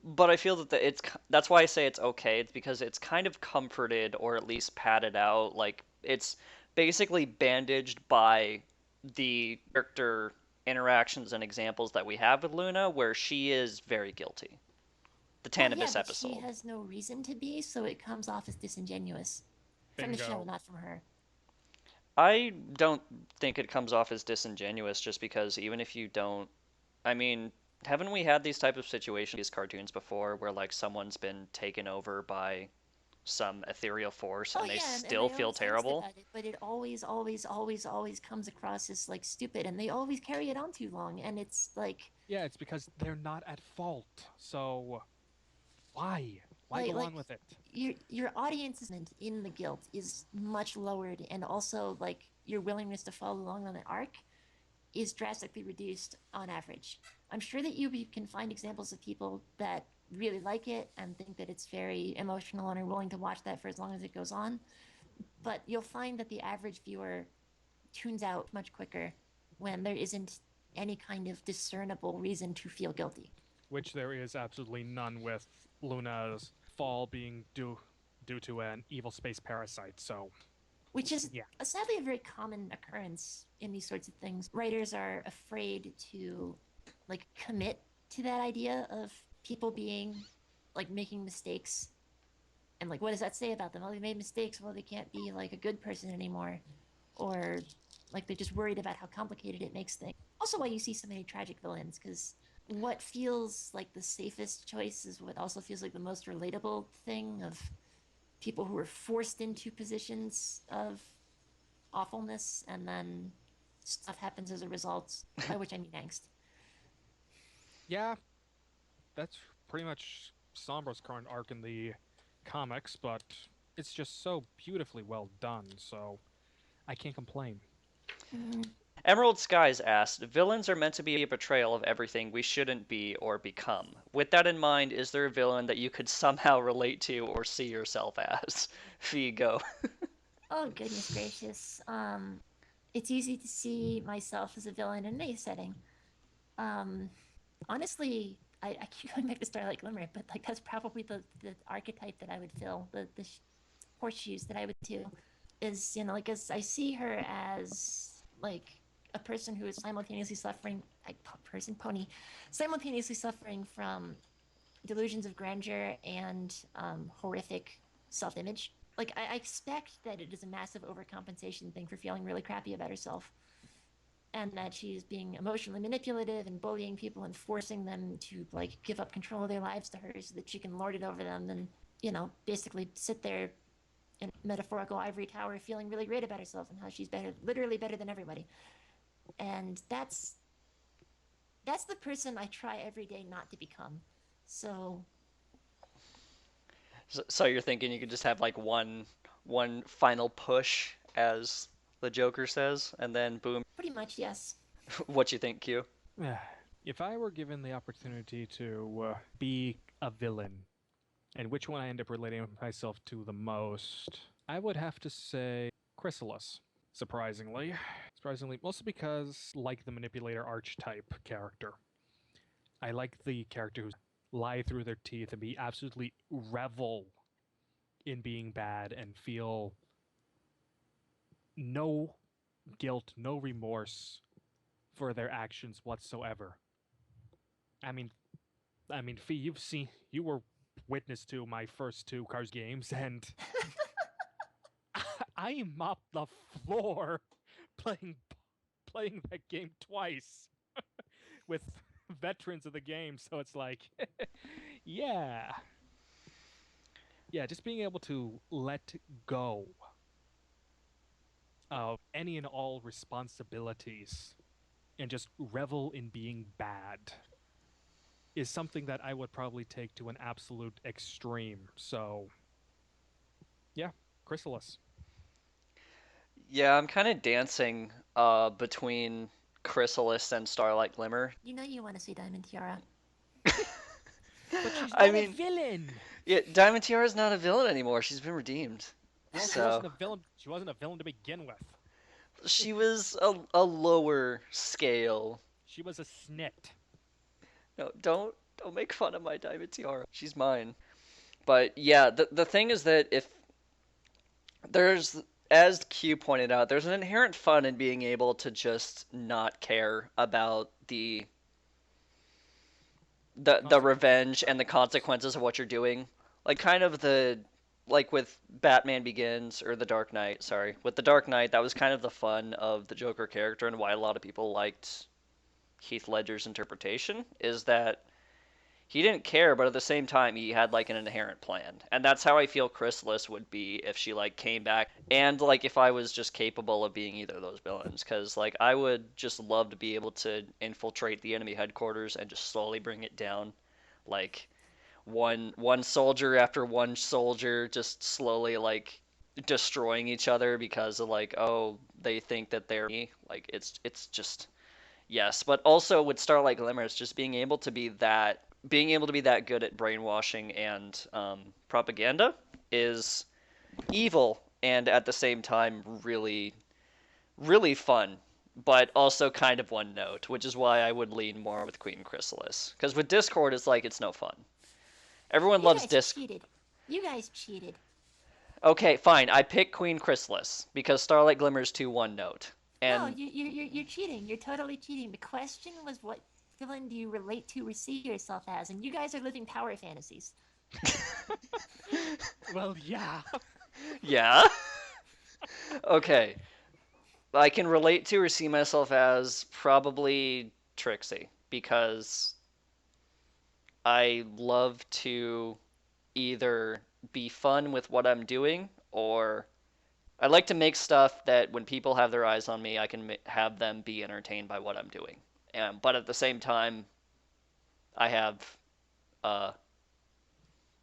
But I feel that that's why I say it's okay. It's because it's kind of comforted or at least padded out. Like it's basically bandaged by the character interactions and examples that we have with Luna, where she is very guilty. The Well, yeah, Tanibus but she episode. has no reason to be, so it comes off as disingenuous from the show, Bingo. not from her. I don't think it comes off as disingenuous just because even if you don't, I mean, haven't we had these type of situations, these cartoons before, where like someone's been taken over by some ethereal force Oh and they yeah, and still they feel always angst terrible? about it, but it always, always, always, always comes across as like stupid, and they always carry it on too long, and it's like, Yeah, it's because they're not at fault. So why? Why like, go like on with it? your audience in the guilt is much lowered, and also like your willingness to follow along on the arc is drastically reduced on average. I'm sure that you can find examples of people that really like it and think that it's very emotional and are willing to watch that for as long as it goes on. But you'll find that the average viewer tunes out much quicker when there isn't any kind of discernible reason to feel guilty. Which there is absolutely none with Luna's fall being due to an evil space parasite. So Which is yeah, sadly a very common occurrence in these sorts of things. Writers are afraid to like commit to that idea of people being like making mistakes, and like what does that say about them? Oh, they made mistakes. Well, they can't be like a good person anymore, or like they're just worried about how complicated it makes things. Also, why you see so many tragic villains, because what feels like the safest choice is what also feels like the most relatable thing of people who are forced into positions of awfulness and then stuff happens as a result, by which I mean angst. Yeah, that's pretty much Sombra's current arc in the comics, but it's just so beautifully well done, so I can't complain. Mm. Emerald Skies asked, villains are meant to be a portrayal of everything we shouldn't be or become. With that in mind, is there a villain that you could somehow relate to or see yourself as? Fee, go. Oh goodness gracious. It's easy to see myself as a villain in any setting. Um, honestly, I keep going back to Starlight Glimmer, but like that's probably the archetype that I would fill, the horseshoes that I would do, is, you know, like, as I see her as like a person who is simultaneously suffering, like person pony, simultaneously suffering from delusions of grandeur and horrific self-image. Like I expect that it is a massive overcompensation thing for feeling really crappy about herself, and that she's being emotionally manipulative and bullying people and forcing them to like give up control of their lives to her so that she can lord it over them, and, you know, basically sit there in a metaphorical ivory tower feeling really great about herself and how she's better, literally better than everybody. And that's the person I try every day not to become. So So you're thinking you could just have like one final push, as the Joker says, and then boom. pretty much, yes. What you think, Q? If I were given the opportunity to be a villain, and which one I end up relating myself to the most, I would have to say Chrysalis. Surprisingly. Surprisingly, mostly because, like the manipulator archetype character, I like the character who's lie through their teeth and be absolutely revel in being bad and feel no guilt, no remorse for their actions whatsoever. I mean, Fee, you were witness to my first two Cars games, and I mopped the floor playing playing that game twice with veterans of the game. So it's like, yeah, yeah, just being able to let go of any and all responsibilities and just revel in being bad is something that I would probably take to an absolute extreme. So, yeah, Chrysalis. Yeah, I'm kind of dancing between Chrysalis and Starlight Glimmer. You know you want to see Diamond Tiara. But she's I not a mean, villain. yeah, Diamond Tiara's not a villain anymore. She's been redeemed. Well, she So wasn't a villain. She wasn't a villain to begin with. she was a lower scale. She was a snit. No, don't make fun of my Diamond Tiara. She's mine. But yeah, the thing is that if there's, as Q pointed out, there's an inherent fun in being able to just not care about the revenge and the consequences of what you're doing. Like kind of the like with Batman Begins or The Dark Knight, sorry. With The Dark Knight, that was kind of the fun of the Joker character and why a lot of people liked Heath Ledger's interpretation is that he didn't care, but at the same time he had like an inherent plan. And that's how I feel Chrysalis would be if she like came back and like if I was just capable of being either of those villains cuz like I would just love to be able to infiltrate the enemy headquarters and just slowly bring it down, like one soldier after one soldier just slowly like destroying each other because of like, oh, they think that they're me. Like it's just yes, but also with Starlight Glimmer, it's just being able to be that good at brainwashing and propaganda is evil and at the same time really really fun, but also kind of one note, which is why I would lean more with Queen Chrysalis. Because with Discord, it's like it's no fun. Everyone You loves guys Disc. cheated. You guys cheated. Okay, fine. I pick Queen Chrysalis because Starlight Glimmer's too one note, No, and you're cheating. You're totally cheating. The question was what villain do you relate to or see yourself as? And you guys are living power fantasies. Well, yeah. Yeah? Okay. I can relate to or see myself as probably Trixie because I love to either be fun with what I'm doing or I like to make stuff that when people have their eyes on me, I can have them be entertained by what I'm doing. But at the same time, I have uh,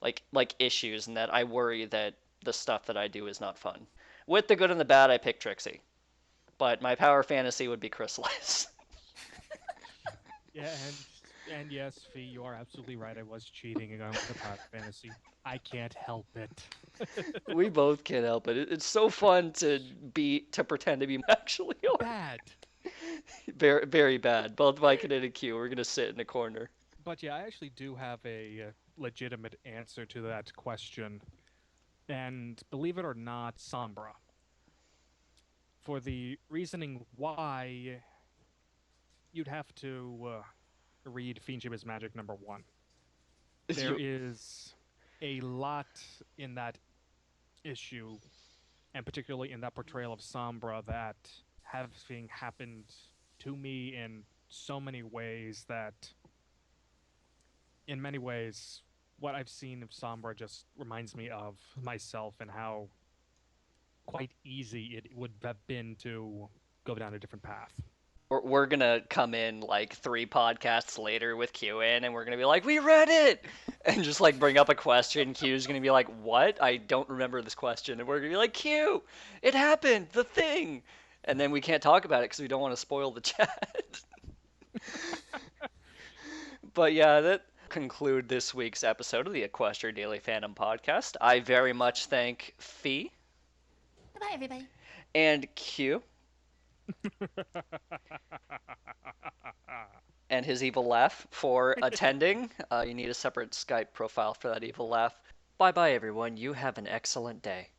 like issues in that I worry that the stuff that I do is not fun. With the good and the bad, I pick Trixie, but my power fantasy would be Chrysalis. Yeah, and yes, Fee, you are absolutely right. I was cheating again with the power fantasy. I can't help it. We both can't help it. It's so fun to pretend to be actually Bad. very very bad. Both Vicodin and Q. We're gonna sit in a corner. But yeah, I actually do have a legitimate answer to that question. And believe it or not, Sombra. For the reasoning why, you'd have to read Fiendship is Magic #1. There is a lot in that issue, and particularly in that portrayal of Sombra, that having happened to me in so many ways that, in many ways, what I've seen of Sombra just reminds me of myself and how quite easy it would have been to go down a different path. We're gonna come in like 3 podcasts later with Q in, and we're gonna be like, "We read it," and just like bring up a question. Q's gonna be like, "What? I don't remember this question," and we're gonna be like, "Q, it happened, the thing," and then we can't talk about it because we don't want to spoil the chat. But yeah, that conclude this week's episode of the Equestria Daily Fandom podcast. I very much thank Fee Goodbye, everybody. and Q and his evil laugh for attending. You need a separate Skype profile for that evil laugh. Bye bye, everyone. You have an excellent day.